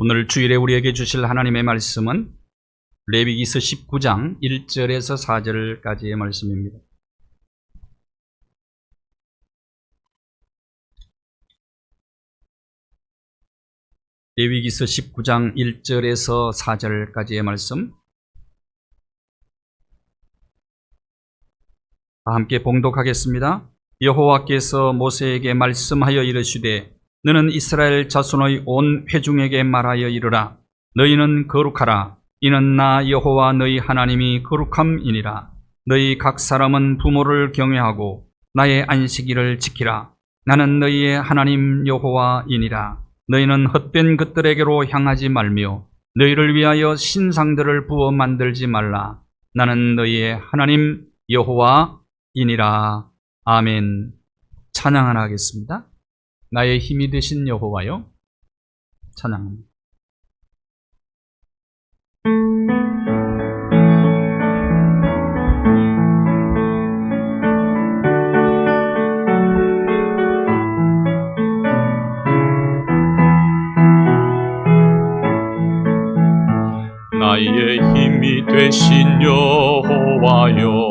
오늘 주일에 우리에게 주실 하나님의 말씀은 레위기서 19장 1절에서 4절까지의 말씀입니다. 레위기서 19장 1절에서 4절까지의 말씀 함께 봉독하겠습니다. 여호와께서 모세에게 말씀하여 이르시되 너는 이스라엘 자손의 온 회중에게 말하여 이르라. 너희는 거룩하라. 이는 나 여호와 너희 하나님이 거룩함이니라. 너희 각 사람은 부모를 경외하고 나의 안식일을 지키라. 나는 너희의 하나님 여호와이니라. 너희는 헛된 것들에게로 향하지 말며 너희를 위하여 신상들을 부어 만들지 말라. 나는 너희의 하나님 여호와이니라. 아멘. 찬양하나 하겠습니다. 나의 힘이 되신 여호와여, 찬양합니다. 나의 힘이 되신 여호와여,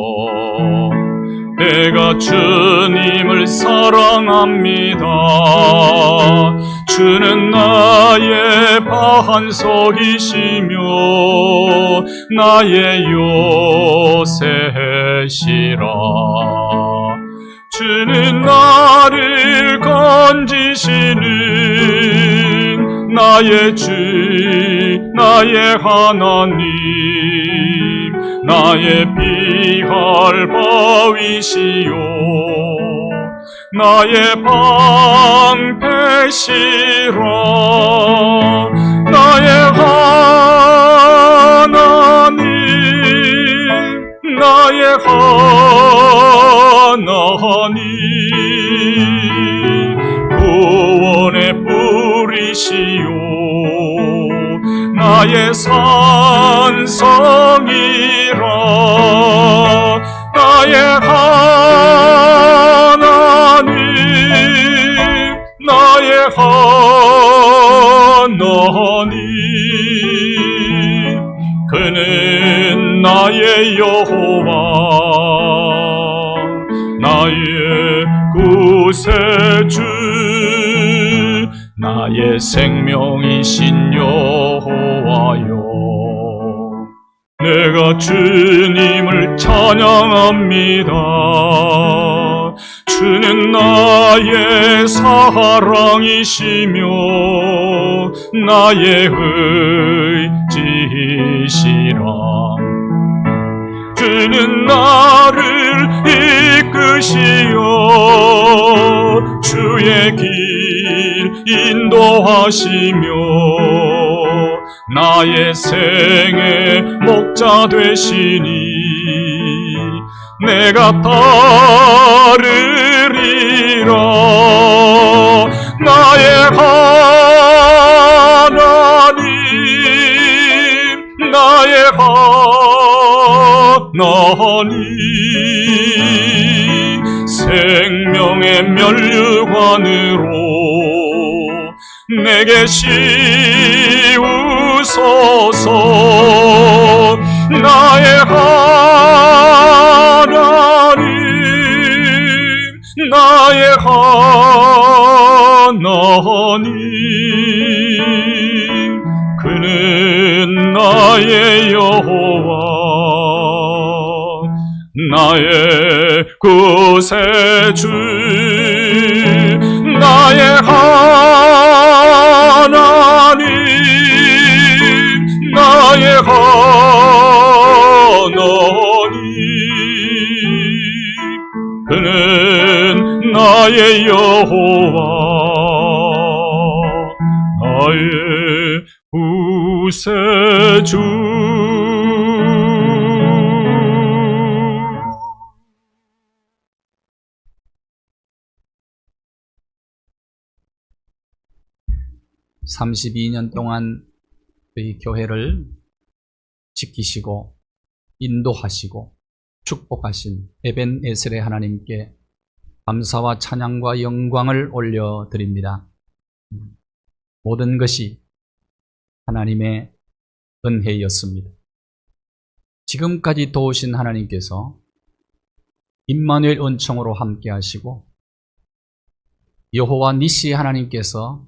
내가 주님을 사랑합니다. 주는 나의 반석이시며 나의 요새시라. 주는 나를 건지시는 나의 주, 나의 하나님, 나의 피할 바위시요 나의 방패시라. 나의 하나님, 나의 하나님, 구원의 뿌리시요 나의 산성이라. 나의 하나님, 나의 하나님, 그는 나의 여호와, 나의 구세주, 나의 생명이신 여호와여, 내가 주님을 찬양합니다. 주는 나의 사랑이시며 나의 의지시라. 주는 나를 이끄시어 주의 길 인도하시며 나의 생의 목자 되시니 내가 따르리라. 나의 하나님, 나의 하나님, 생명의 면류관으로 내게 씌우소서. 나의 하나님, 나의 하나님, 그는 나의 여호와, 나의 구세주, 나의 하나님, 나의 하나님, 그는 나의 여호와, 나의 구세주. (32년) 동안 저희 교회를 지키시고 인도하시고 축복하신 에벤에셀의 하나님께 감사와 찬양과 영광을 올려드립니다. 모든 것이 하나님의 은혜였습니다. 지금까지 도우신 하나님께서 임마누엘 은총으로 함께 하시고 여호와 니시 하나님께서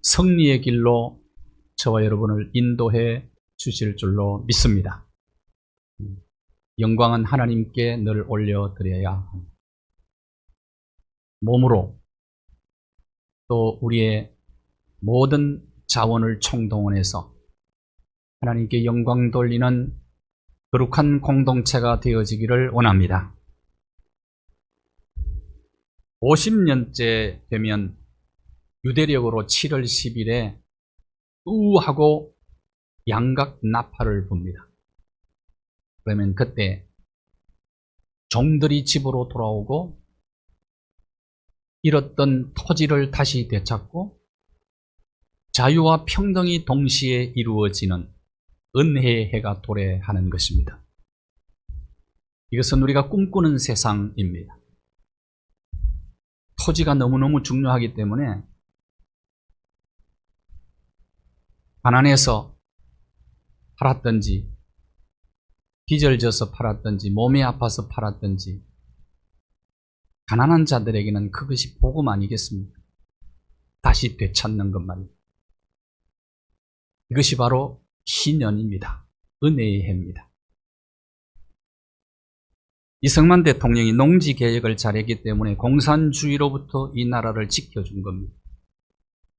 승리의 길로 저와 여러분을 인도해 주실 줄로 믿습니다. 영광은 하나님께 늘 올려드려야 합니다. 몸으로 또 우리의 모든 자원을 총동원해서 하나님께 영광 돌리는 거룩한 공동체가 되어지기를 원합니다. 50년째 되면 유대력으로 7월 10일에 우하고 양각 나팔을 붑니다. 그러면 그때 종들이 집으로 돌아오고 잃었던 토지를 다시 되찾고 자유와 평등이 동시에 이루어지는 은혜의 해가 도래하는 것입니다. 이것은 우리가 꿈꾸는 세상입니다. 토지가 너무너무 중요하기 때문에 가난해서 팔았든지 빚을져서 팔았든지 몸이 아파서 팔았든지 가난한 자들에게는 그것이 복음 아니겠습니까? 다시 되찾는 것만. 이것이 바로 희년입니다. 은혜의 해입니다. 이승만 대통령이 농지개혁을 잘했기 때문에 공산주의로부터 이 나라를 지켜준 겁니다.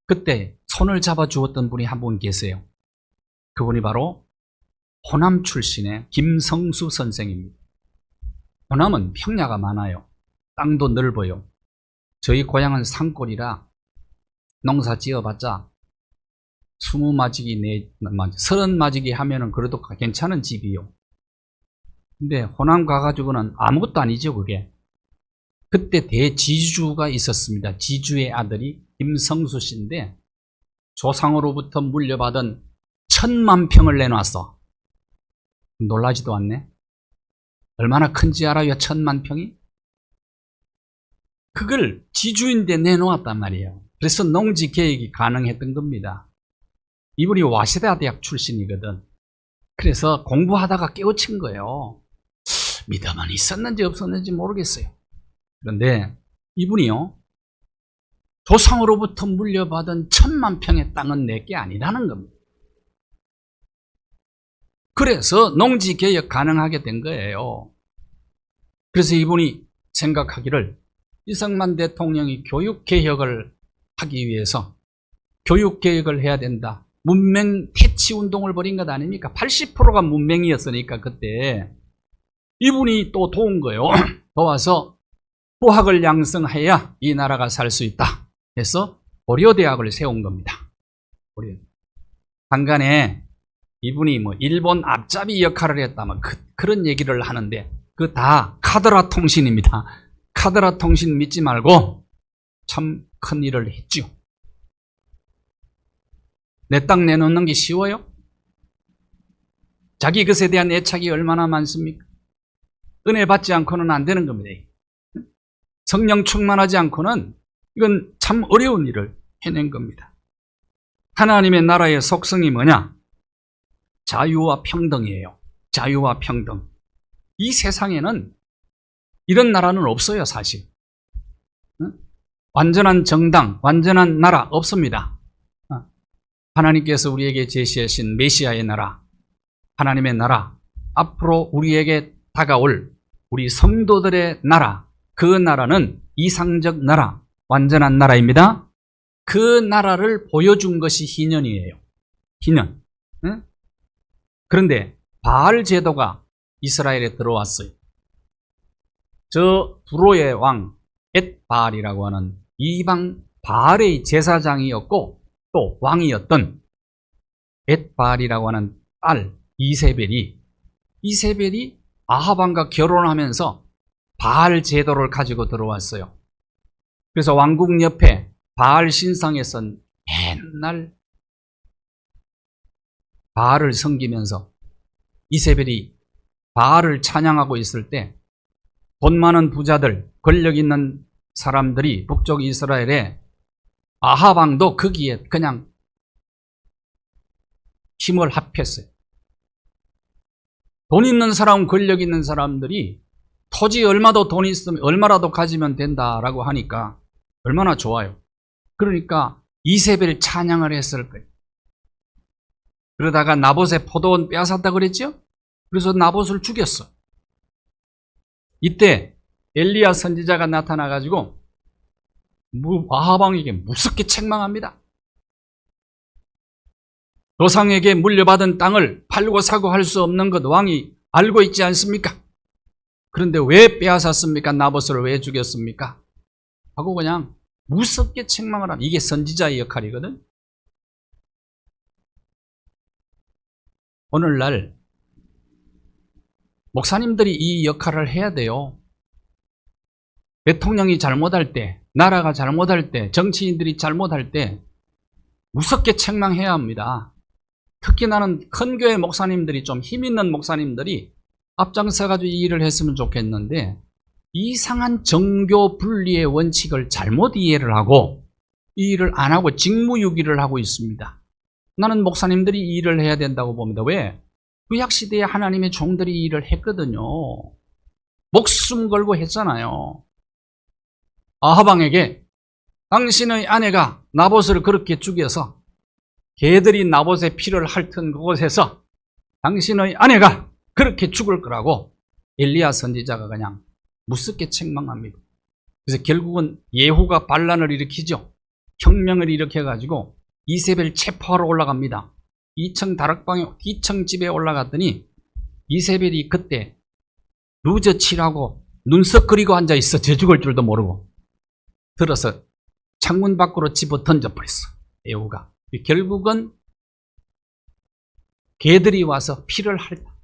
그때 손을 잡아주었던 분이 한 분 계세요. 그분이 바로 호남 출신의 김성수 선생입니다. 호남은 평야가 많아요. 땅도 넓어요. 저희 고향은 산골이라 농사 지어봤자 20마지기, 30마지기 하면은 그래도 괜찮은 집이요. 근데 호남 가가지고는 아무것도 아니죠, 그게. 그때 대지주가 있었습니다. 지주의 아들이 김성수 씨인데 조상으로부터 물려받은 1000만 평을 내놨어. 놀라지도 않네. 얼마나 큰지 알아요, 1000만 평이? 그걸 지주인데 내놓았단 말이에요. 그래서 농지 개혁이 가능했던 겁니다. 이분이 와세다 대학 출신이거든. 그래서 공부하다가 깨우친 거예요. 믿음은 있었는지 없었는지 모르겠어요. 그런데 이분이요, 조상으로부터 물려받은 1000만 평의 땅은 내게 아니라는 겁니다. 그래서 농지 개혁 가능하게 된 거예요. 그래서 이분이 생각하기를 이승만 대통령이 교육 개혁을 하기 위해서 교육 개혁을 해야 된다. 문맹 퇴치 운동을 벌인 것 아닙니까? 80%가 문맹이었으니까 그때 이분이 또 도운 거예요. 도와서 부학을 양성해야 이 나라가 살 수 있다 해서 고려대학을 세운 겁니다. 한간에 이분이 일본 앞잡이 역할을 했다면 그런 얘기를 하는데 그 다 카드라 통신입니다. 카드라 통신 믿지 말고 참 큰 일을 했죠. 내 땅 내놓는 게 쉬워요? 자기 것에 대한 애착이 얼마나 많습니까? 은혜 받지 않고는 안 되는 겁니다. 성령 충만하지 않고는 이건 참 어려운 일을 해낸 겁니다. 하나님의 나라의 속성이 뭐냐? 자유와 평등이에요. 자유와 평등. 이 세상에는 이런 나라는 없어요, 사실. 완전한 정당, 완전한 나라 없습니다. 하나님께서 우리에게 제시하신 메시아의 나라, 하나님의 나라, 앞으로 우리에게 다가올 우리 성도들의 나라, 그 나라는 이상적 나라, 완전한 나라입니다. 그 나라를 보여준 것이 희년이에요. 희년. 그런데 바알 제도가 이스라엘에 들어왔어요. 저 두로의 왕 엣바알이라고 하는 이방 바알의 제사장이었고 또 왕이었던 엣바알이라고 하는 딸 이세벨이 아합 왕과 결혼하면서 바알 제도를 가지고 들어왔어요. 그래서 왕궁 옆에 바알 신상에서 맨날 바알을 섬기면서 이세벨이 바알을 찬양하고 있을 때 돈 많은 부자들, 권력 있는 사람들이 북쪽 이스라엘에 아합 왕도 거기에 그냥 힘을 합했어요. 돈 있는 사람, 권력 있는 사람들이 토지 얼마도 돈 있으면 얼마라도 가지면 된다라고 하니까 얼마나 좋아요. 그러니까 이세벨 찬양을 했을 거예요. 그러다가 나봇의 포도원 빼앗았다 그랬죠? 그래서 나봇을 죽였어. 이때 엘리야 선지자가 나타나가지고 아하방에게 무섭게 책망합니다. 조상에게 물려받은 땅을 팔고 사고 할 수 없는 것 왕이 알고 있지 않습니까? 그런데 왜 빼앗았습니까? 나봇을 왜 죽였습니까? 하고 그냥 무섭게 책망을 합니다. 이게 선지자의 역할이거든. 오늘날 목사님들이 이 역할을 해야 돼요. 대통령이 잘못할 때, 나라가 잘못할 때, 정치인들이 잘못할 때 무섭게 책망해야 합니다. 특히 나는 큰 교회 목사님들이 좀 힘있는 목사님들이 앞장서가지고 이 일을 했으면 좋겠는데 이상한 정교 분리의 원칙을 잘못 이해를 하고 이 일을 안 하고 직무유기를 하고 있습니다. 나는 목사님들이 이 일을 해야 된다고 봅니다. 왜? 구약시대에 하나님의 종들이 이 일을 했거든요. 목숨 걸고 했잖아요. 아하방에게 당신의 아내가 나봇을 그렇게 죽여서 개들이 나봇의 피를 핥은 그곳에서 당신의 아내가 그렇게 죽을 거라고 엘리야 선지자가 그냥 무섭게 책망합니다. 그래서 결국은 예후가 반란을 일으키죠. 혁명을 일으켜가지고 이세벨 체포하러 올라갑니다. 2층 다락방에 2층 집에 올라갔더니 이세벨이 그때 루저치라고 눈썹 그리고 앉아있어. 저 죽을 줄도 모르고 들어서 창문 밖으로 집어 던져버렸어. 예후가. 결국은 개들이 와서 피를 핥다.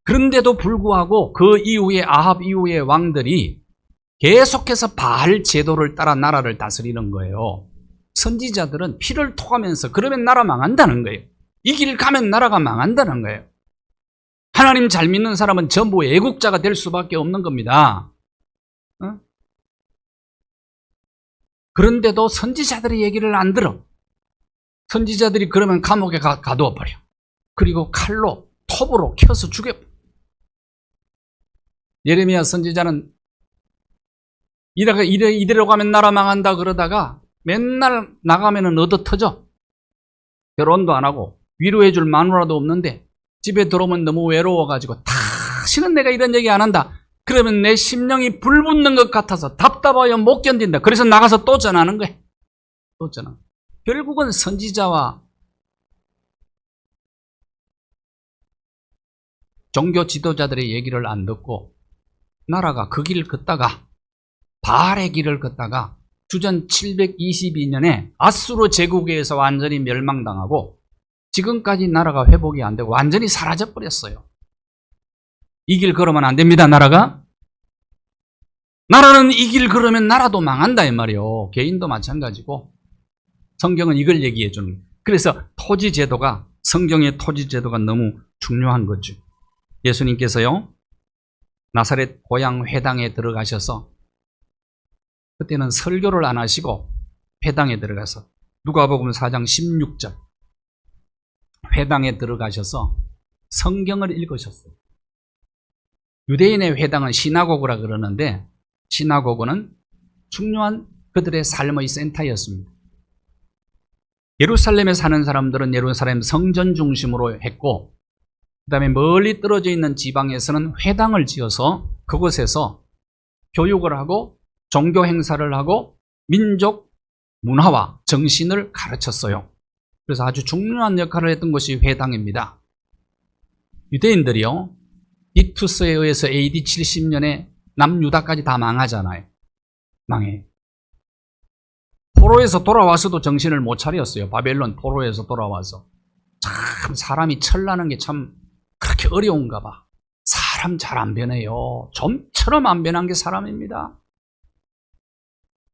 그런데도 불구하고 그 이후에 아합 이후의 왕들이 계속해서 바알 제도를 따라 나라를 다스리는 거예요. 선지자들은 피를 토하면서 그러면 나라 망한다는 거예요. 이 길 가면 나라가 망한다는 거예요. 하나님 잘 믿는 사람은 전부 애국자가 될 수밖에 없는 겁니다. 그런데도 선지자들의 얘기를 안 들어. 선지자들이 그러면 감옥에 가두어 버려. 그리고 칼로 톱으로 켜서 죽여. 예레미야 선지자는 이대로 가면 나라 망한다 그러다가 맨날 나가면은 얻어 터져. 결혼도 안 하고 위로해 줄 마누라도 없는데 집에 들어오면 너무 외로워가지고 다시는 내가 이런 얘기 안 한다. 그러면 내 심령이 불붙는 것 같아서 답답하여 못 견딘다. 그래서 나가서 또 전하는 거야. 또 전하. 결국은 선지자와 종교 지도자들의 얘기를 안 듣고 나라가 그 길을 걷다가 바알의 길을 걷다가 주전 722년에 아수르 제국에 의해서 완전히 멸망당하고 지금까지 나라가 회복이 안 되고 완전히 사라져버렸어요. 이 길 걸으면 안 됩니다. 나라는 이 길 걸으면 나라도 망한다 이 말이에요. 개인도 마찬가지고 성경은 이걸 얘기해 주는 거예요. 그래서 토지제도가 성경의 토지제도가 너무 중요한 거죠. 예수님께서요 나사렛 고향 회당에 들어가셔서 그때는 설교를 안 하시고 회당에 들어가서 누가복음 4장 16절 회당에 들어가셔서 성경을 읽으셨어요. 유대인의 회당은 시나고그라 그러는데 시나고그는 중요한 그들의 삶의 센터였습니다. 예루살렘에 사는 사람들은 예루살렘 성전 중심으로 했고 그 다음에 멀리 떨어져 있는 지방에서는 회당을 지어서 그곳에서 교육을 하고 종교 행사를 하고 민족 문화와 정신을 가르쳤어요. 그래서 아주 중요한 역할을 했던 것이 회당입니다. 유대인들이요 디투스에 의해서 AD 70년에 남유다까지 다 망하잖아요. 망해. 포로에서 돌아와서도 정신을 못 차렸어요. 바벨론 포로에서 돌아와서. 참 사람이 철나는 게 참 그렇게 어려운가 봐. 사람 잘 안 변해요. 좀처럼 안 변한 게 사람입니다.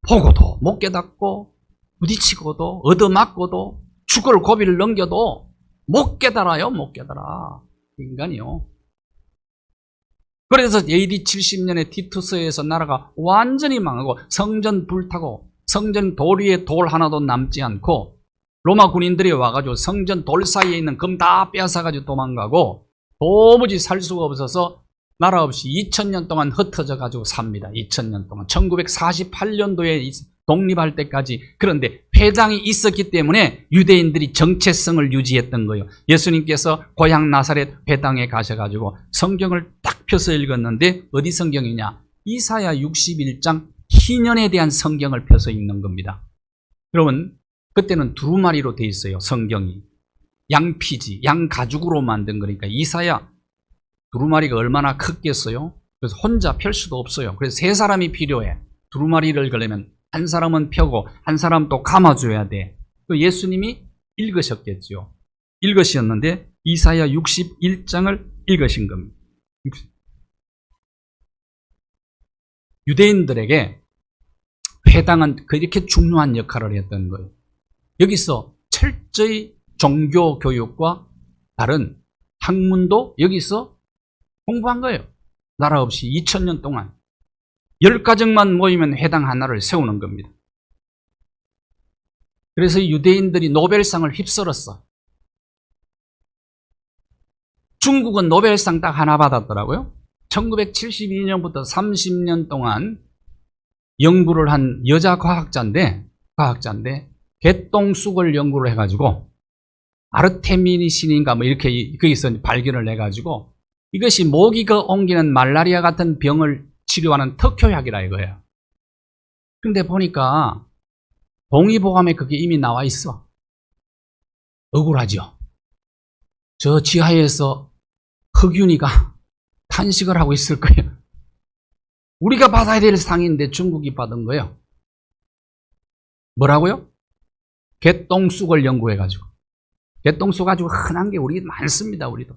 보고도 못 깨닫고 부딪히고도 얻어맞고도 죽을 고비를 넘겨도 못 깨달아요. 못 깨달아. 인간이요. 그래서 AD 70년에 티투스에서 나라가 완전히 망하고 성전 불타고 성전 돌 위에 돌 하나도 남지 않고 로마 군인들이 와가지고 성전 돌 사이에 있는 금 다 빼앗아가지고 도망가고 도무지 살 수가 없어서 나라 없이 2000년 동안 흩어져 가지고 삽니다. 2000년 동안. 1948년도에 독립할 때까지. 그런데 회당이 있었기 때문에 유대인들이 정체성을 유지했던 거예요. 예수님께서 고향 나사렛 회당에 가셔가지고 성경을 딱 펴서 읽었는데 어디 성경이냐? 이사야 61장 희년에 대한 성경을 펴서 읽는 겁니다. 여러분, 그때는 두루마리로 돼 있어요. 성경이. 양피지, 양 가죽으로 만든 거니까 이사야 두루마리가 얼마나 크겠어요? 그래서 혼자 펼 수도 없어요. 그래서 세 사람이 필요해. 두루마리를 걸려면 한 사람은 펴고 한 사람 또 감아줘야 돼. 예수님이 읽으셨겠죠. 읽으셨는데 이사야 61장을 읽으신 겁니다. 유대인들에게 회당은 그렇게 중요한 역할을 했던 거예요. 여기서 철저히 종교 교육과 다른 학문도 여기서 공부한 거예요. 나라 없이 2000년 동안 10가정만 모이면 회당 하나를 세우는 겁니다. 그래서 유대인들이 노벨상을 휩쓸었어. 중국은 노벨상 딱 하나 받았더라고요. 1972년부터 30년 동안 연구를 한 여자 과학자인데 개똥쑥을 연구를 해가지고 아르테미니신인가 뭐 이렇게 거기서 발견을 해가지고 이것이 모기가 옮기는 말라리아 같은 병을 치료하는 특효약이라 이거예요. 근데 보니까 동의보감에 그게 이미 나와 있어. 억울하죠. 저 지하에서 흑윤이가 탄식을 하고 있을 거예요. 우리가 받아야 될 상인데 중국이 받은 거예요. 뭐라고요? 개똥쑥을 연구해가지고. 개똥쑥 아주 흔한 게 우리 많습니다. 우리도.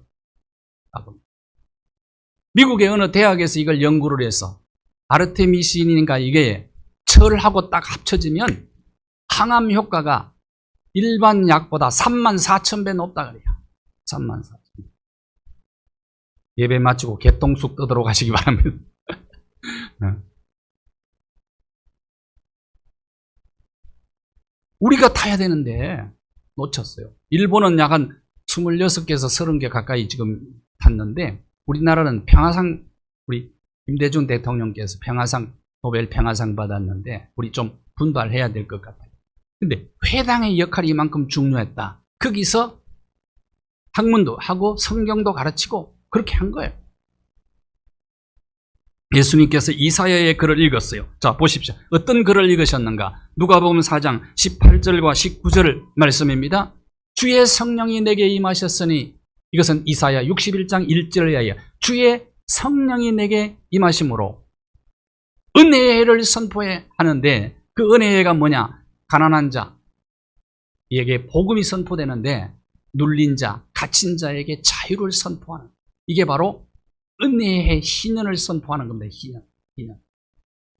미국의 어느 대학에서 이걸 연구를 해서 아르테미신이니까 이게 철하고 딱 합쳐지면 항암 효과가 일반 약보다 34,000배 높다 그래요. 34,000배. 예배 마치고 개똥쑥 뜯으러 가시기 바랍니다. 우리가 타야 되는데 놓쳤어요. 일본은 약 한 26개에서 30개 가까이 지금 탔는데 우리나라는 평화상, 우리 김대중 대통령께서 평화상, 노벨 평화상 받았는데 우리 좀 분발해야 될 것 같아요. 근데 회당의 역할이 이만큼 중요했다. 거기서 학문도 하고 성경도 가르치고 그렇게 한 거예요. 예수님께서 이사야의 글을 읽었어요. 자, 보십시오. 어떤 글을 읽으셨는가? 누가복음 4장 18절과 19절 말씀입니다. 주의 성령이 내게 임하셨으니, 이것은 이사야 61장 1절에 의하여 주의 성령이 내게 임하심으로 은혜의 해를 선포해 하는데, 그 은혜의 해가 뭐냐? 가난한 자에게 복음이 선포되는데 눌린 자, 갇힌 자에게 자유를 선포하는, 이게 바로 은혜의 해, 희년을 선포하는 겁니다. 희년.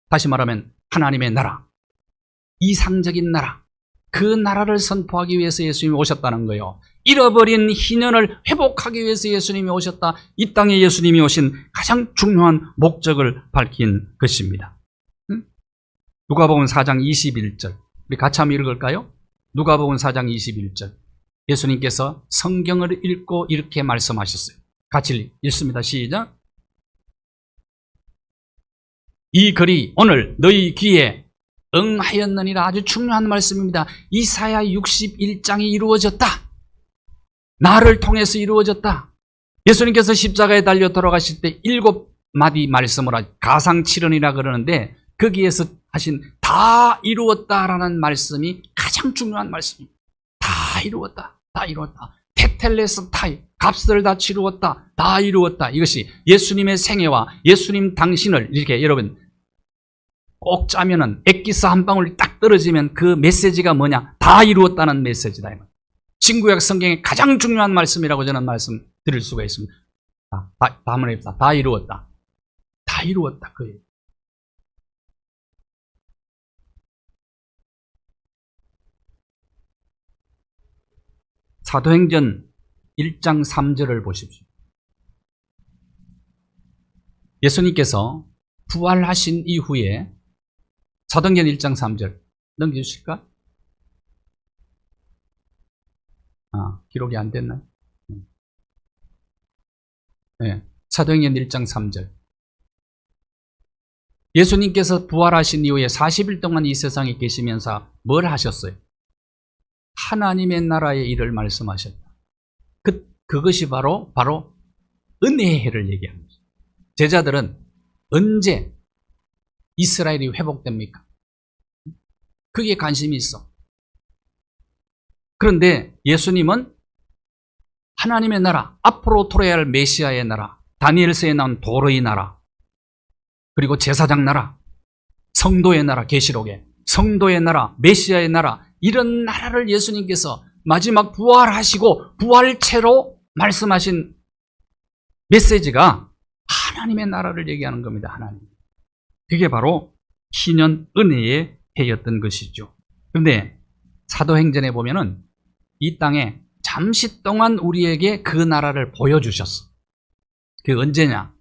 다시 말하면 하나님의 나라, 이상적인 나라, 그 나라를 선포하기 위해서 예수님이 오셨다는 거예요. 잃어버린 희년을 회복하기 위해서 예수님이 오셨다. 이 땅에 예수님이 오신 가장 중요한 목적을 밝힌 것입니다. 누가복음 4장 21절, 우리 같이 한번 읽을까요? 누가복음 4장 21절. 예수님께서 성경을 읽고 이렇게 말씀하셨어요. 같이 읽습니다. 시작. 이 글이 오늘 너희 귀에 응하였느니라. 아주 중요한 말씀입니다. 이사야 61장이 이루어졌다. 나를 통해서 이루어졌다. 예수님께서 십자가에 달려 돌아가실 때 7마디 말씀을 가상칠언이라 그러는데 거기에서 하신 다 이루었다라는 말씀이 가장 중요한 말씀입니다. 다 이루었다. 다 이루었다. 테텔레스 타이, 값을 다 치루었다. 다 이루었다. 이것이 예수님의 생애와 예수님 당신을 이렇게 여러분 꼭 짜면은 액기스 한 방울 딱 떨어지면 그 메시지가 뭐냐? 다 이루었다는 메시지다. 신구약 성경의 가장 중요한 말씀이라고 저는 말씀드릴 수가 있습니다. 다 한번 해봅시다. 다 이루었다. 다 이루었다. 그예요. 사도행전 1장 3절을 보십시오. 예수님께서 부활하신 이후에 사도행전 1장 3절 넘겨주실까? 기록이 안 됐나요? 네. 사도행전 1장 3절. 예수님께서 부활하신 이후에 40일 동안 이 세상에 계시면서 뭘 하셨어요? 하나님의 나라의 일을 말씀하셨다. 그것이 바로 은혜의 해를 얘기합니다. 제자들은 언제 이스라엘이 회복됩니까? 그게 관심이 있어. 그런데 예수님은 하나님의 나라, 앞으로 돌아야 할 메시아의 나라, 다니엘서에 나온 도르의 나라, 그리고 제사장 나라, 성도의 나라, 계시록에 성도의 나라, 메시아의 나라, 이런 나라를 예수님께서 마지막 부활하시고 부활체로 말씀하신 메시지가 하나님의 나라를 얘기하는 겁니다. 하나님. 그게 바로 희년 은혜의 해였던 것이죠. 그런데 사도행전에 보면은 이 땅에 잠시 동안 우리에게 그 나라를 보여주셨어. 그게 언제냐?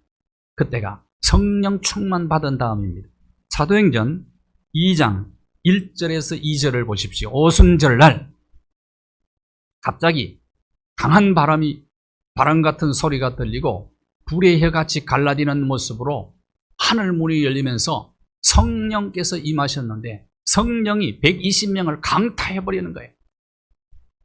그때가 성령 충만 받은 다음입니다. 사도행전 2장 1절에서 2절을 보십시오. 오순절날 갑자기 강한 바람 같은 소리가 들리고 불의 혀같이 갈라지는 모습으로 하늘 문이 열리면서 성령께서 임하셨는데 성령이 120명을 강타해버리는 거예요.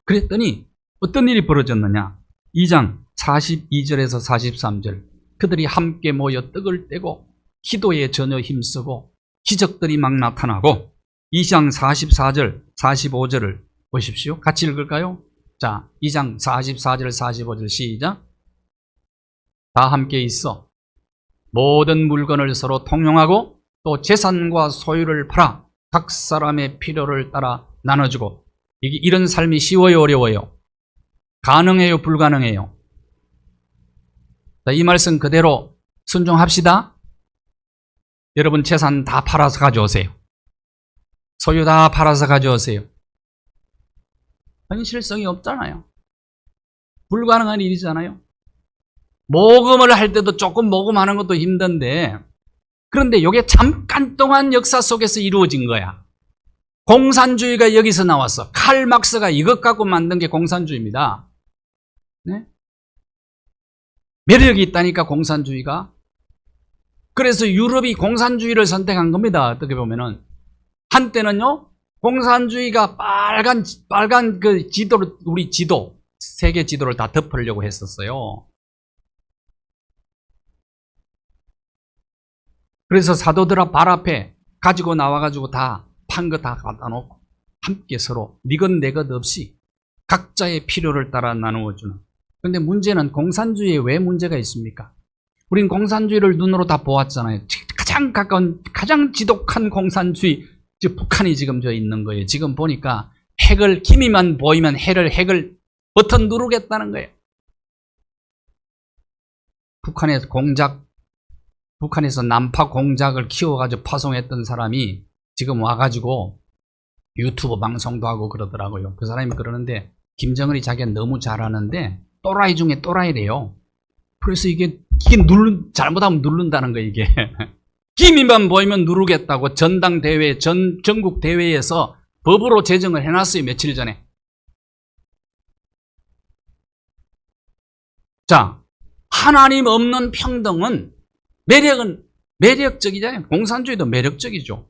그랬더니 어떤 일이 벌어졌느냐? 2장 42절에서 43절. 그들이 함께 모여 떡을 떼고 기도에 전혀 힘쓰고 기적들이 막 나타나고 2장 44절, 45절을 보십시오. 같이 읽을까요? 자, 2장 44절, 45절 시작. 다 함께 있어 모든 물건을 서로 통용하고 또 재산과 소유를 팔아 각 사람의 필요를 따라 나눠주고. 이런 삶이 쉬워요, 어려워요? 가능해요, 불가능해요? 자, 이 말씀 그대로 순종합시다. 여러분 재산 다 팔아서 가져오세요. 소유 다 팔아서 가져오세요. 현실성이 없잖아요. 불가능한 일이잖아요. 모금을 할 때도 조금 모금하는 것도 힘든데, 그런데 이게 잠깐 동안 역사 속에서 이루어진 거야. 공산주의가 여기서 나왔어. 칼 막스가 이것 갖고 만든 게 공산주의입니다. 네? 매력이 있다니까 공산주의가. 그래서 유럽이 공산주의를 선택한 겁니다. 어떻게 보면은 한때는요 공산주의가 빨간 그 지도를, 우리 지도, 세계 지도를 다 덮으려고 했었어요. 그래서 사도들 발 앞에 가지고 나와가지고 다 판 거 다 갖다 놓고 함께 서로 니것 내것 없이 각자의 필요를 따라 나누어주는. 그런데 문제는 공산주의에 왜 문제가 있습니까? 우린 공산주의를 눈으로 다 보았잖아요. 가장 가까운, 가장 지독한 공산주의, 즉 북한이 지금 저 있는 거예요. 지금 보니까 기미만 보이면 핵을 버튼 누르겠다는 거예요. 북한에서 난파 공작을 키워가지고 파송했던 사람이 지금 와가지고 유튜브 방송도 하고 그러더라고요. 그 사람이 그러는데 김정은이 자기가 너무 잘하는데 또라이 중에 또라이래요. 그래서 이게 잘못하면 누른다는 거예요, 이게. 기미만 보이면 누르겠다고 전당대회, 전국 대회에서 법으로 제정을 해놨어요, 며칠 전에. 자, 하나님 없는 평등은 매력적이잖아요. 공산주의도 매력적이죠.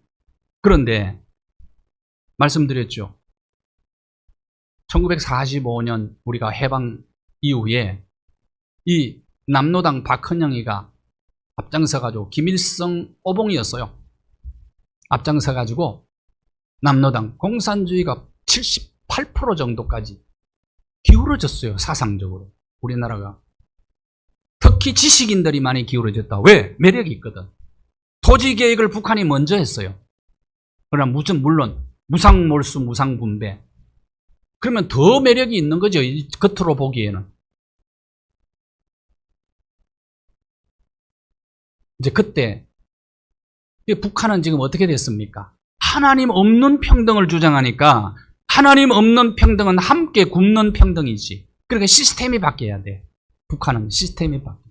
그런데 말씀드렸죠. 1945년 우리가 해방 이후에 이 남로당 박헌영이가 앞장서가지고, 김일성 오봉이었어요. 앞장서가지고 남로당 공산주의가 78% 정도까지 기울어졌어요. 사상적으로 우리나라가. 특히 지식인들이 많이 기울어졌다. 왜? 매력이 있거든. 토지 계획을 북한이 먼저 했어요. 그러나 물론 무상몰수, 무상분배. 그러면 더 매력이 있는 거죠, 겉으로 보기에는. 이제 그때 북한은 지금 어떻게 됐습니까? 하나님 없는 평등을 주장하니까 하나님 없는 평등은 함께 굶는 평등이지. 그러니까 시스템이 바뀌어야 돼. 북한은 시스템이 바뀌어야 돼.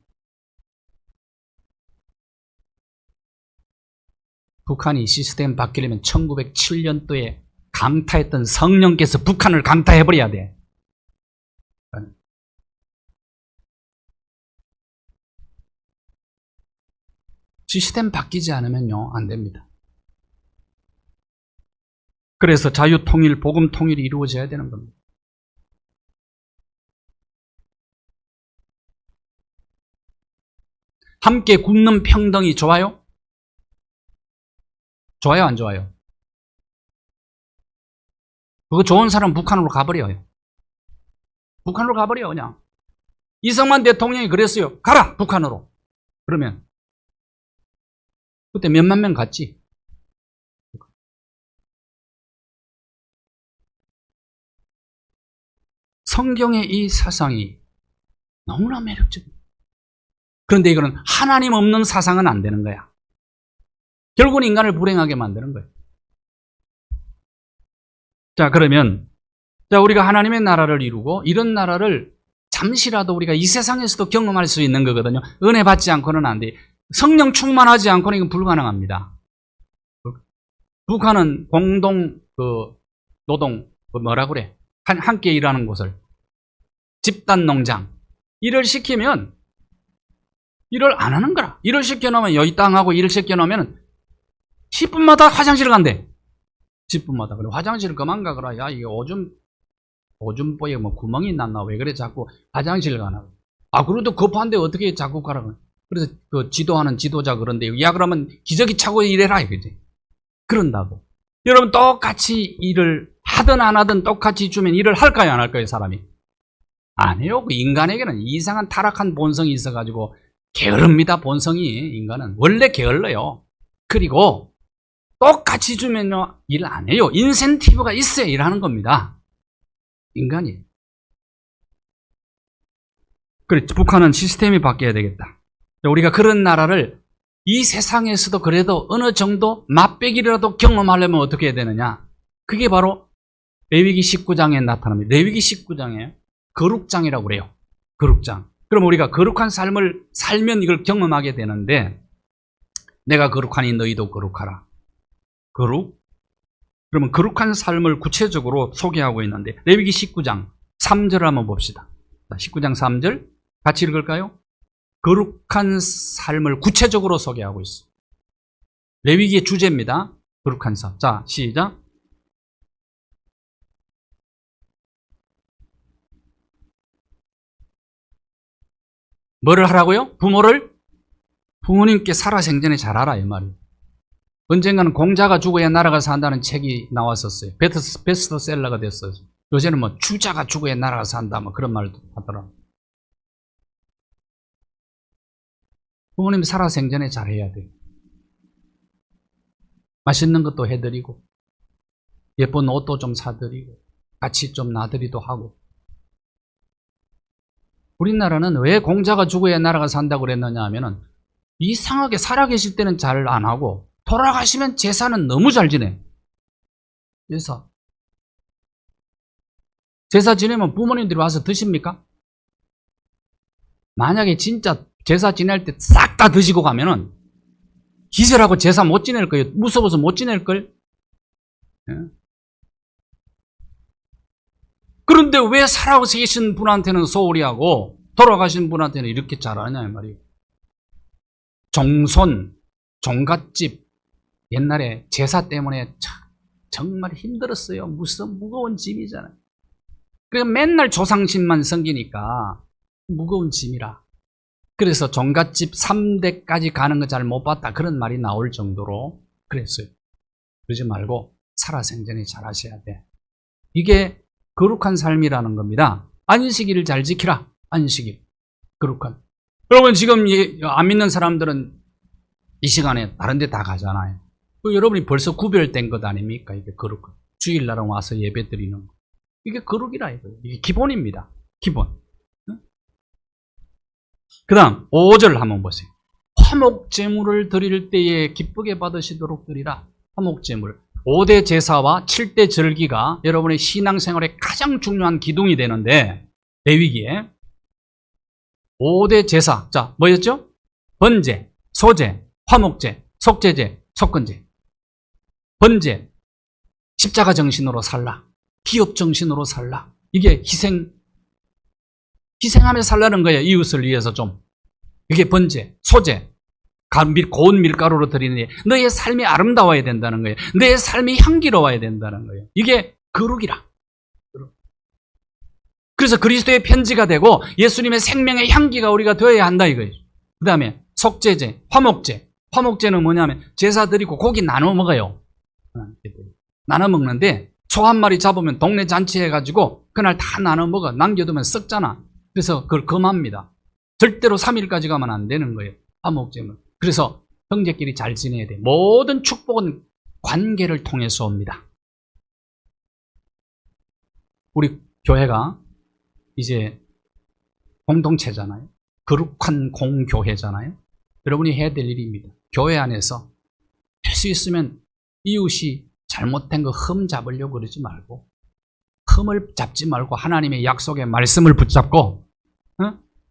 북한이 시스템 바뀌려면 1907년도에 강타했던 성령께서 북한을 강타해버려야 돼. 시스템 바뀌지 않으면요, 안 됩니다. 그래서 자유통일, 복음통일이 이루어져야 되는 겁니다. 함께 굶는 평등이 좋아요? 좋아요, 안 좋아요? 그거 좋은 사람 북한으로 가버려요. 북한으로 가버려, 그냥. 이승만 대통령이 그랬어요. 가라, 북한으로. 그러면 그때 몇만 명 갔지. 성경의 이 사상이 너무나 매력적이에요. 그런데 이거는 하나님 없는 사상은 안 되는 거야. 결국은 인간을 불행하게 만드는 거예요. 자, 그러면 우리가 하나님의 나라를 이루고 이런 나라를 잠시라도 우리가 이 세상에서도 경험할 수 있는 거거든요. 은혜 받지 않고는 안 돼. 성령 충만하지 않고는 이건 불가능합니다. 북한은 공동 노동 뭐라 그래? 함께 일하는 곳을 집단 농장 일을 시키면 일을 안 하는 거라. 일을 시켜놓으면 여기 땅하고 일을 시켜놓으면 10분마다 화장실을 간대. 10분마다. 그래 화장실을 그만 가거라. 야, 이게 오줌보에 뭐 구멍이 났나? 왜 그래 자꾸 화장실 가나? 아, 그래도 급한데 어떻게 자꾸 가라고? 그래서 그 지도하는 지도자 그런데 야, 그러면 기저귀 차고 일해라 이거지. 그런다고. 여러분 똑같이 일을 하든 안 하든 똑같이 주면 일을 할까요, 안 할까요, 사람이? 안 해요. 그 인간에게는 이상한 타락한 본성이 있어가지고 게으릅니다. 본성이. 인간은 원래 게을러요. 그리고 똑같이 주면요 일 안 해요. 인센티브가 있어야 일하는 겁니다. 인간이. 그래, 북한은 시스템이 바뀌어야 되겠다. 우리가 그런 나라를 이 세상에서도 그래도 어느 정도 맛배기라도 경험하려면 어떻게 해야 되느냐? 그게 바로 레위기 19장에 나타납니다. 레위기 19장에 거룩장이라고 그래요. 거룩장. 그럼 우리가 거룩한 삶을 살면 이걸 경험하게 되는데, 내가 거룩하니 너희도 거룩하라. 거룩? 그러면 거룩한 삶을 구체적으로 소개하고 있는데, 레위기 19장 3절을 한번 봅시다. 19장 3절 같이 읽을까요? 거룩한 삶을 구체적으로 소개하고 있어요. 레위기의 주제입니다. 거룩한 삶. 자, 시작. 뭐를 하라고요? 부모님께 살아생전에 잘하라, 이 말이에요. 언젠가는 공자가 죽어야 나라가 산다는 책이 나왔었어요. 베스트셀러가 됐어요. 요새는 뭐 주자가 죽어야 나라가 산다, 뭐 그런 말도 하더라. 부모님 살아생전에 잘해야 돼요. 맛있는 것도 해드리고, 예쁜 옷도 좀 사드리고, 같이 좀 나들이도 하고. 우리나라는 왜 공자가 죽어야 나라가 산다고 그랬느냐 하면은, 이상하게 살아계실 때는 잘 안 하고, 돌아가시면 제사는 너무 잘 지내. 제사 지내면 부모님들이 와서 드십니까? 만약에 진짜 제사 지낼 때 싹 다 드시고 가면은 기절하고 제사 못 지낼 거예요. 무서워서 못 지낼걸? 예? 그런데 왜 살아계신 분한테는 소홀히 하고 돌아가신 분한테는 이렇게 잘하냐 이 말이에요. 종손, 종갓집 옛날에 제사 때문에 정말 힘들었어요. 무거운 짐이잖아요. 그러니까 맨날 조상신만 섬기니까 무거운 짐이라. 그래서 종갓집 3대까지 가는 거 잘 못 봤다. 그런 말이 나올 정도로 그랬어요. 그러지 말고 살아생전에 잘 하셔야 돼. 이게 거룩한 삶이라는 겁니다. 안식일을 잘 지키라. 안식일. 거룩한. 여러분 지금 안 믿는 사람들은 이 시간에 다른 데 다 가잖아요. 여러분이 벌써 구별된 것 아닙니까? 이게 거룩한. 주일날은 와서 예배 드리는 거. 이게 거룩이라 이거예요. 이게 기본입니다. 기본. 그 다음 5절 한번 보세요. 화목제물을 드릴 때에 기쁘게 받으시도록 드리라. 화목제물. 5대 제사와 7대 절기가 여러분의 신앙생활에 가장 중요한 기둥이 되는데, 레위기에 5대 제사. 자, 뭐였죠? 번제, 소제, 화목제, 속죄제, 속건제. 번제, 십자가 정신으로 살라. 기업 정신으로 살라. 이게 희생하며 살라는 거예요. 이웃을 위해서 좀. 이게 번제, 소제. 고운 밀가루로 드리니 너의 삶이 아름다워야 된다는 거예요. 너의 삶이 향기로워야 된다는 거예요. 이게 거룩이라. 그래서 그리스도의 편지가 되고 예수님의 생명의 향기가 우리가 되어야 한다 이거예요. 그 다음에 속죄제, 화목제. 화목제는 뭐냐면 제사 드리고 고기 나눠 먹어요. 나눠 먹는데 소 한 마리 잡으면 동네 잔치해가지고 그날 다 나눠 먹어. 남겨두면 썩잖아. 그래서 그걸 금합니다. 절대로 3일까지 가면 안 되는 거예요. 화목제는. 그래서 형제끼리 잘 지내야 돼. 모든 축복은 관계를 통해서 옵니다. 우리 교회가 이제 공동체잖아요. 거룩한 공교회잖아요. 여러분이 해야 될 일입니다. 교회 안에서 할 수 있으면 이웃이 잘못된 거 흠 잡으려고 그러지 말고, 흠을 잡지 말고 하나님의 약속의 말씀을 붙잡고,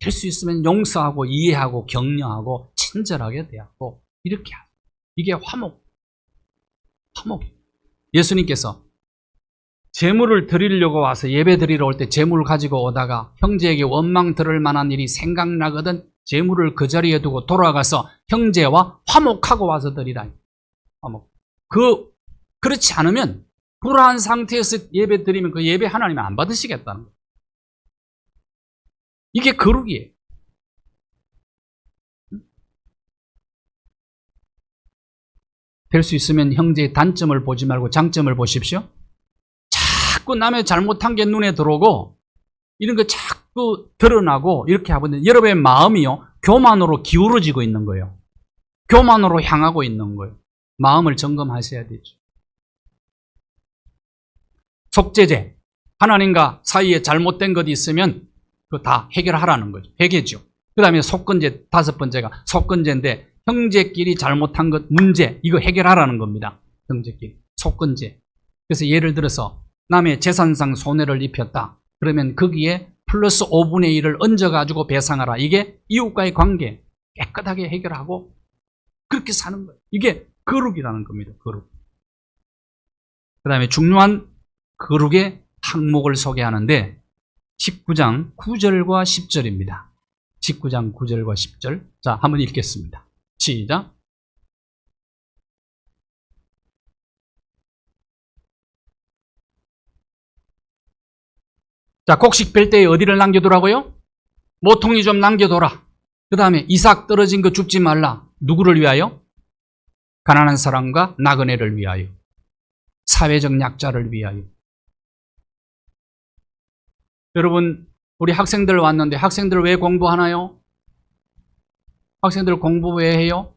될 수 있으면 용서하고 이해하고 격려하고 친절하게 대하고 이렇게 하고, 이게 화목. 예수님께서 제물을 드리려고 와서 예배 드리러 올 때 제물을 가지고 오다가 형제에게 원망 들을 만한 일이 생각나거든 제물을 그 자리에 두고 돌아가서 형제와 화목하고 와서 드리라. 화목. 그렇지 않으면 불안한 상태에서 예배 드리면 그 예배 하나님 안 받으시겠다는 거예요. 이게 거룩이에요. 될 수 있으면 형제의 단점을 보지 말고 장점을 보십시오. 자꾸 남의 잘못한 게 눈에 들어오고 이런 거 자꾸 드러나고 이렇게 하거든요. 여러분의 마음이요, 교만으로 기울어지고 있는 거예요. 교만으로 향하고 있는 거예요. 마음을 점검하셔야 되죠. 속죄제, 하나님과 사이에 잘못된 것이 있으면 그거 다 해결하라는 거죠. 회개죠. 그 다음에 속건제, 5번째가 속건제인데 형제끼리 잘못한 것 문제, 이거 해결하라는 겁니다. 형제끼리 속건제. 그래서 예를 들어서 남의 재산상 손해를 입혔다. 그러면 거기에 플러스 5분의 1을 얹어가지고 배상하라. 이게 이웃과의 관계 깨끗하게 해결하고 그렇게 사는 거예요. 이게 거룩이라는 겁니다. 거룩. 그 다음에 중요한 거룩의 항목을 소개하는데 19장 9절과 10절입니다. 19장 9절과 10절. 자, 한번 읽겠습니다. 시작. 자, 곡식 뺄 때 어디를 남겨두라고요? 모퉁이 좀 남겨둬라. 그 다음에 이삭 떨어진 거 줍지 말라. 누구를 위하여? 가난한 사람과 나그네를 위하여. 사회적 약자를 위하여. 여러분, 우리 학생들 왔는데 학생들 왜 공부하나요? 학생들 공부 왜 해요?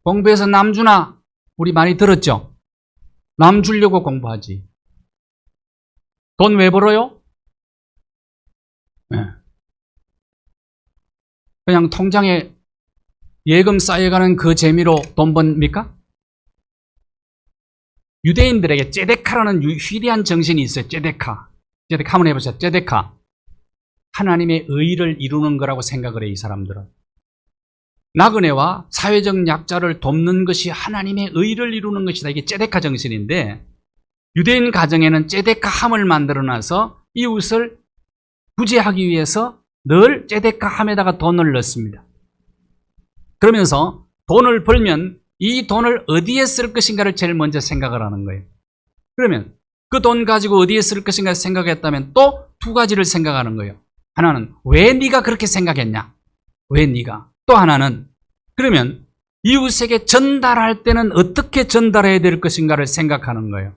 공부해서 남 주나? 우리 많이 들었죠? 남 주려고 공부하지. 돈 왜 벌어요? 그냥 통장에 예금 쌓여가는 그 재미로 돈 법니까? 유대인들에게 ጼ데카라는 위대한 정신이 있어요. ጼ데카 한번 해보세요. ጼ데카. 하나님의 의를 이루는 거라고 생각을 해요. 이 사람들은. 나그네와 사회적 약자를 돕는 것이 하나님의 의를 이루는 것이다. 이게 ጼ데카 정신인데 유대인 가정에는 ጼ데카함을 만들어놔서 이웃을 구제하기 위해서 늘 ጼ데카함에다가 돈을 넣습니다. 그러면서 돈을 벌면 이 돈을 어디에 쓸 것인가를 제일 먼저 생각을 하는 거예요. 그러면 그 돈 가지고 어디에 쓸 것인가 생각했다면 또 두 가지를 생각하는 거예요. 하나는 왜 네가 그렇게 생각했냐? 왜 네가? 또 하나는 그러면 이웃에게 전달할 때는 어떻게 전달해야 될 것인가를 생각하는 거예요.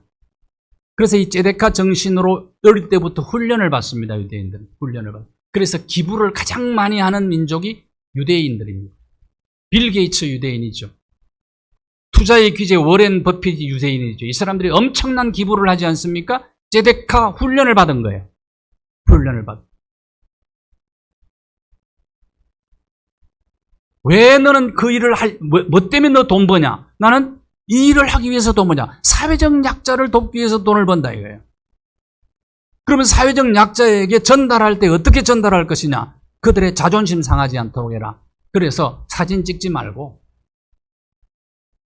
그래서 이 ጼ데카 정신으로 어릴 때부터 훈련을 받습니다. 유대인들은 훈련을 받습니다. 그래서 기부를 가장 많이 하는 민족이 유대인들입니다. 빌 게이츠 유대인이죠. 투자의 귀재 워렌 버핏이 유대인이죠. 이 사람들이 엄청난 기부를 하지 않습니까? ጼ데카 훈련을 받은 거예요. 훈련을 받은. 왜 너는 그 일을 뭐 때문에 너 돈 버냐? 나는 이 일을 하기 위해서 돈 버냐? 사회적 약자를 돕기 위해서 돈을 번다 이거예요. 그러면 사회적 약자에게 전달할 때 어떻게 전달할 것이냐? 그들의 자존심 상하지 않도록 해라. 그래서 사진 찍지 말고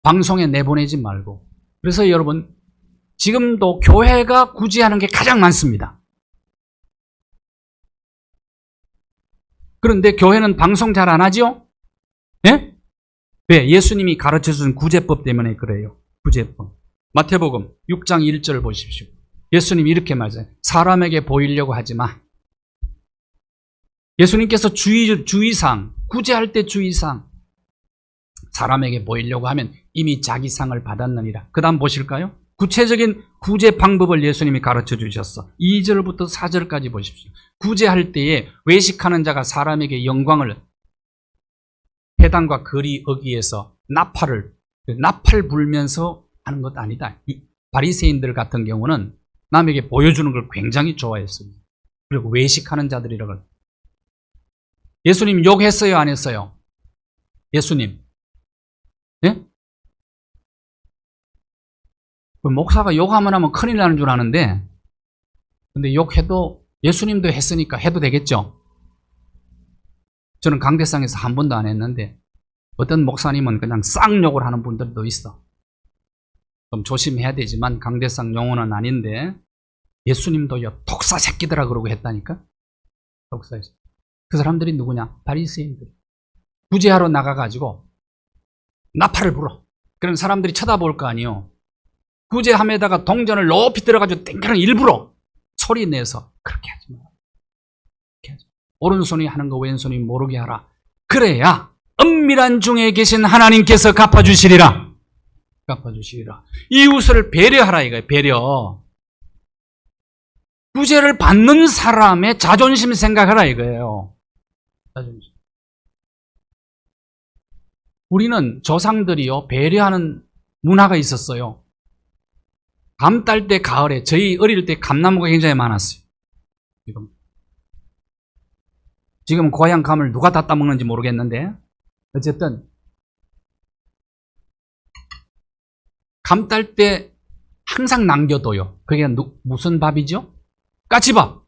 방송에 내보내지 말고. 그래서 여러분 지금도 교회가 구제하는 게 가장 많습니다. 그런데 교회는 방송 잘 안 하죠? 예? 왜? 예수님이 가르쳐준 구제법 때문에 그래요. 구제법. 마태복음 6장 1절 보십시오. 예수님이 이렇게 말해요. 사람에게 보이려고 하지 마. 예수님께서 주의상, 구제할 때 주의상, 사람에게 보이려고 하면 이미 자기 상을 받았느니라. 그 다음 보실까요? 구체적인 구제 방법을 예수님이 가르쳐 주셨어. 2절부터 4절까지 보십시오. 구제할 때에 외식하는 자가 사람에게 영광을 회당과 거리 어귀에서 나팔 불면서 하는 것 아니다. 이 바리새인들 같은 경우는 남에게 보여주는 걸 굉장히 좋아했어요. 그리고 외식하는 자들이라고. 예수님 욕했어요, 안 했어요? 예수님. 예? 목사가 욕하면 하면 큰일 나는 줄 아는데, 근데 욕해도 예수님도 했으니까 해도 되겠죠? 저는 강대상에서 한 번도 안 했는데, 어떤 목사님은 그냥 쌍욕을 하는 분들도 있어. 좀 조심해야 되지만 강대상 용어는 아닌데, 예수님도요, 독사 새끼들아 그러고 했다니까? 독사. 그 사람들이 누구냐? 바리새인들. 구제하러 나가가지고 나팔을 불어. 그럼 사람들이 쳐다볼 거 아니에요. 구제함에다가 동전을 높이 들어가지고 땡겨는 일부러 소리 내서 그렇게 하지 마. 오른손이 하는 거 왼손이 모르게 하라. 그래야 은밀한 중에 계신 하나님께서 갚아주시리라. 갚아주시리라. 이웃을 배려하라 이거예요. 배려. 구제를 받는 사람의 자존심 생각하라 이거예요. 자존심. 우리는 조상들이요 배려하는 문화가 있었어요. 감딸 때 가을에 저희 어릴 때 감나무가 굉장히 많았어요. 지금 고향 감을 누가 다 따먹는지 모르겠는데 어쨌든 감 딸 때 항상 남겨둬요. 그게 무슨 밥이죠? 까치밥.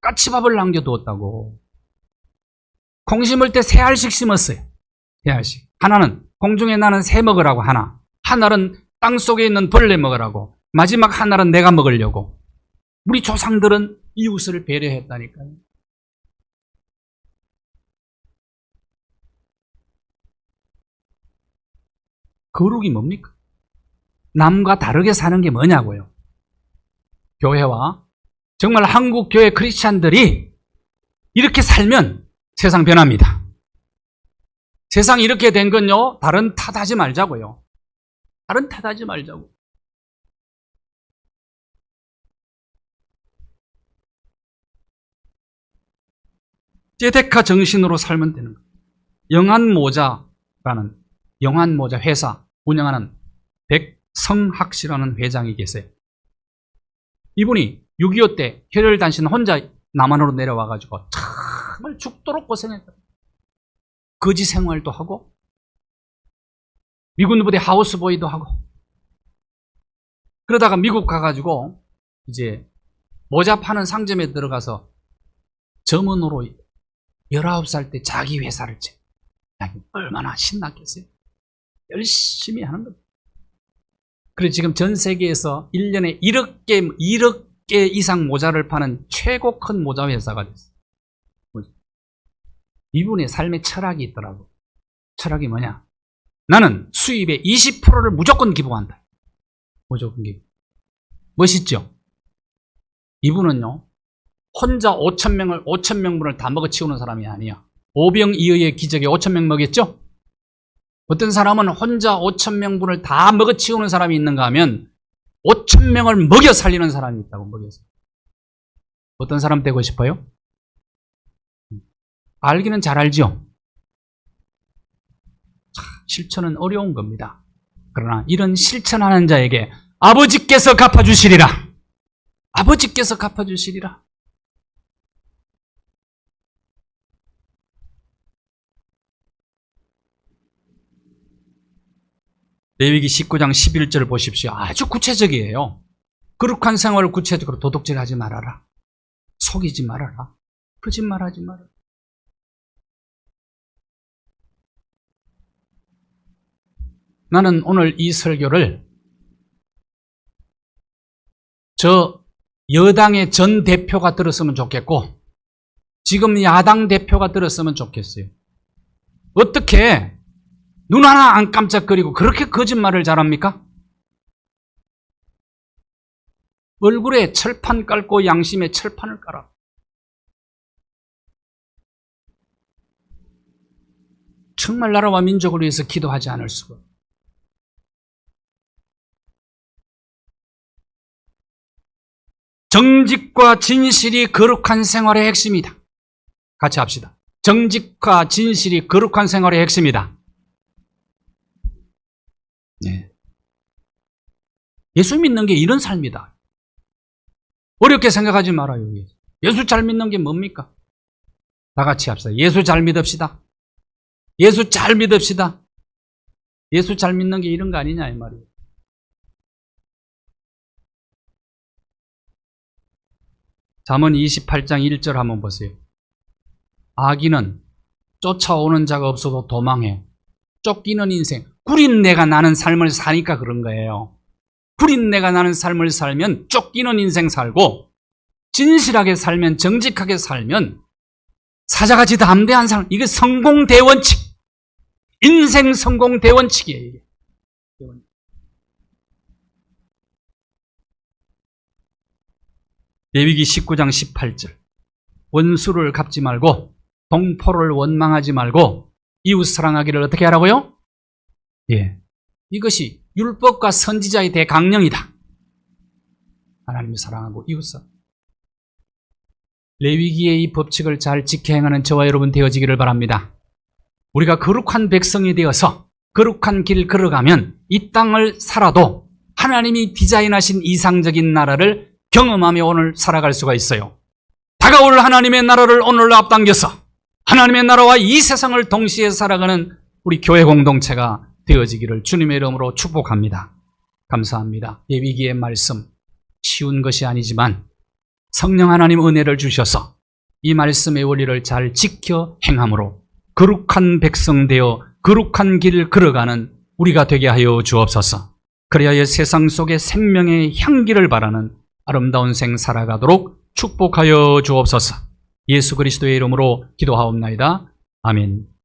까치밥을 남겨두었다고. 콩 심을 때 세 알씩 심었어요. 세 알씩. 하나는 공중에 나는 새 먹으라고 하나는 땅속에 있는 벌레 먹으라고, 마지막 하나는 내가 먹으려고. 우리 조상들은 이웃을 배려했다니까요. 거룩이 뭡니까? 남과 다르게 사는 게 뭐냐고요. 교회와 정말 한국 교회 크리스찬들이 이렇게 살면 세상 변합니다. 세상이 이렇게 된 건요, 다른 탓하지 말자고요. 다른 탓하지 말자고. 제데카 정신으로 살면 되는 거예요. 영한모자라는 영한모자 회사 운영하는 백성학 씨라는 회장이 계세요. 이분이 6.25 때 혈혈단신 혼자 남한으로 내려와가지고 정말 죽도록 고생했다. 거지 생활도 하고 미군 부대 하우스보이도 하고 그러다가 미국 가가지고 이제 모자 파는 상점에 들어가서 점원으로 19살 때 자기 회사를 재. 얼마나 신났겠어요. 열심히 하는 겁니다. 그래서 지금 전 세계에서 1년에 1억 개 이상 모자를 파는 최고 큰 모자 회사가 됐어요. 이분의 삶의 철학이 있더라고. 철학이 뭐냐? 나는 수입의 20%를 무조건 기부한다. 무조건 기부. 멋있죠? 이분은요, 혼자 5,000명분을 다 먹어치우는 사람이 아니야. 오병이어의 기적에 5,000명 먹였죠? 어떤 사람은 혼자 5,000명분을 다 먹어치우는 사람이 있는가 하면 5,000명을 먹여 살리는 사람이 있다고. 먹여서. 어떤 사람 되고 싶어요? 알기는 잘 알죠? 실천은 어려운 겁니다. 그러나 이런 실천하는 자에게 아버지께서 갚아주시리라. 아버지께서 갚아주시리라. 레위기 19장 11절을 보십시오. 아주 구체적이에요. 거룩한 생활을 구체적으로 도둑질하지 말아라. 속이지 말아라. 거짓말하지 말아라. 나는 오늘 이 설교를 저 여당의 전 대표가 들었으면 좋겠고 지금 야당 대표가 들었으면 좋겠어요. 어떻게 눈 하나 안 깜짝거리고 그렇게 거짓말을 잘합니까? 얼굴에 철판 깔고 양심에 철판을 깔아. 정말 나라와 민족을 위해서 기도하지 않을 수가. 정직과 진실이 거룩한 생활의 핵심이다. 같이 합시다. 정직과 진실이 거룩한 생활의 핵심이다. 네. 예수 믿는 게 이런 삶이다. 어렵게 생각하지 말아요. 예수 잘 믿는 게 뭡니까? 다 같이 합시다. 예수 잘 믿읍시다. 예수 잘 믿읍시다. 예수 잘 믿는 게 이런 거 아니냐 이 말이에요. 잠언 28장 1절 한번 보세요. 악인은 쫓아오는 자가 없어도 도망해. 쫓기는 인생. 구린내가 나는 삶을 사니까 그런 거예요. 구린내가 나는 삶을 살면 쫓기는 인생 살고, 진실하게 살면, 정직하게 살면 사자같이 담대한 삶. 이게 성공 대원칙. 인생 성공 대원칙이에요. 이게. 레위기 19장 18절. 원수를 갚지 말고 동포를 원망하지 말고 이웃 사랑하기를 어떻게 하라고요? 예, 이것이 율법과 선지자의 대강령이다. 하나님을 사랑하고 이웃 사랑. 레위기의 이 법칙을 잘 지켜 행하는 저와 여러분 되어지기를 바랍니다. 우리가 거룩한 백성이 되어서 거룩한 길 걸어가면 이 땅을 살아도 하나님이 디자인하신 이상적인 나라를 경험하며 오늘 살아갈 수가 있어요. 다가올 하나님의 나라를 오늘 앞당겨서 하나님의 나라와 이 세상을 동시에 살아가는 우리 교회 공동체가 되어지기를 주님의 이름으로 축복합니다. 감사합니다. 레위기의 말씀 쉬운 것이 아니지만 성령 하나님 은혜를 주셔서 이 말씀의 원리를 잘 지켜 행함으로 거룩한 백성 되어 거룩한 길을 걸어가는 우리가 되게 하여 주옵소서. 그리하여 세상 속에 생명의 향기를 바라는 아름다운 생 살아가도록 축복하여 주옵소서. 예수 그리스도의 이름으로 기도하옵나이다. 아멘.